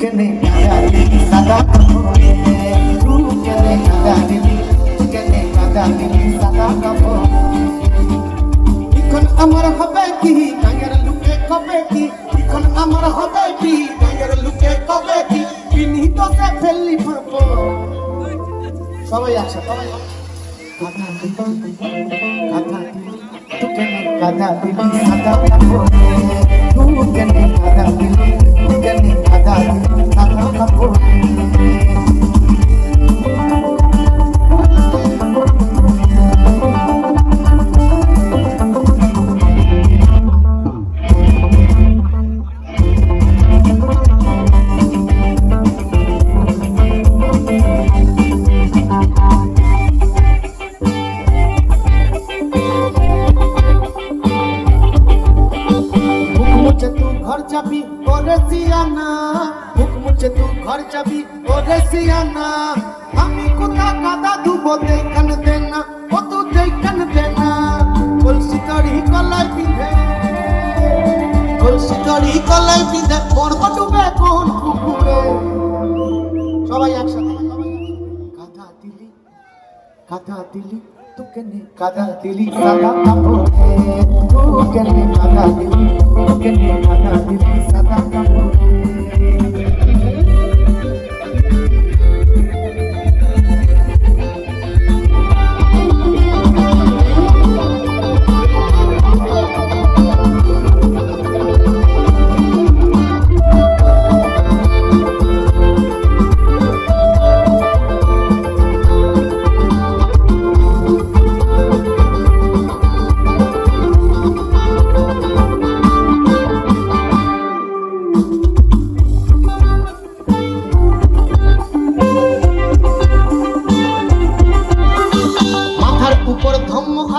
কেনে কাদা দিলি সাদা কাপড়ে তুই কেনে কাদা দিলি কেনে কাদা দিলি সাদা কাপড়ে এখন আমার হবে কি গাঙ্গের লুকে কবে কি এখন আমার হবে কি গাঙ্গের লুকে কবে কি পিনি তো সে ফেললি ভাবো সবাই আসে সবাই কাদা দিলি তুই কেনে কাদা দিলি সাদা কাপড়ে তুই কেনে কাদা দিলি কেনে কাদা দিলি সাদা কাপড়ে घर जाबी ओरे सियाना मुख मुझे तू घर जाबी ओरे सियाना আমি কোথা কাদা দুবো দেখন দেনা ও তু দেখন দেনা কলসি কাড়ি কলাই পিঁধে কলসি কাড়ি কলাই পিঁধে কোন ডুবে কোন পুকুরে সবাই একসাথে কাদা দিলি तू কেনে কাদা দিলি সাদা কাপড়ে तू কেনে কাদা দিলি तू কেনে কাদা দিলি সাদা কাপড়ে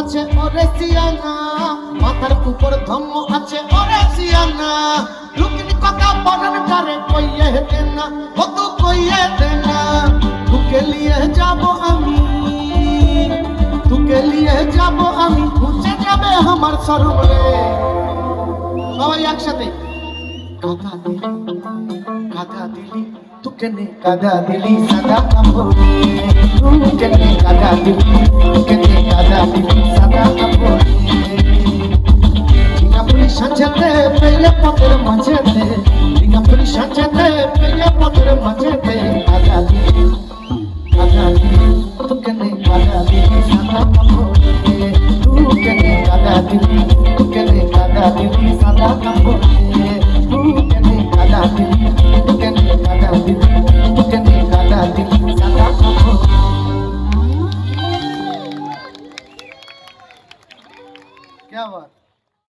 আছে ওরে সিয়ানা মাথার উপর ধম্ম আছে ওরে সিয়ানা লুকিনি কথা বরণ করে কইয়ে দেনা কত কইয়ে দেনা তোকে নিয়ে যাব আমি খুঁজে যাবে আমার সরবরে সবাই একসাথে কাদা দিলি तू কেনে কাদা দিলি সাদা কাপড়ে तू কেনে কাদা দিলি तू কেনে কাদা দিলি সাদা কাপড়ে সিঙ্গাপুরি সাঁঝেতে পেয়ে পথের মাঝেতে সিঙ্গাপুরি সাঁঝেতে পেয়ে পথের মাঝেতে কাদা দিলি तू কেনে কাদা দিলি সাদা কাপড়ে तू কেনে কাদা দিলি तू কেনে কাদা দিলি সাদা কাপড়ে तू কেনে কাদা দিলি तू কেনে কাদা দিলি तू কেনে কাদা দিলি সাদা কাপড়ে क्या बात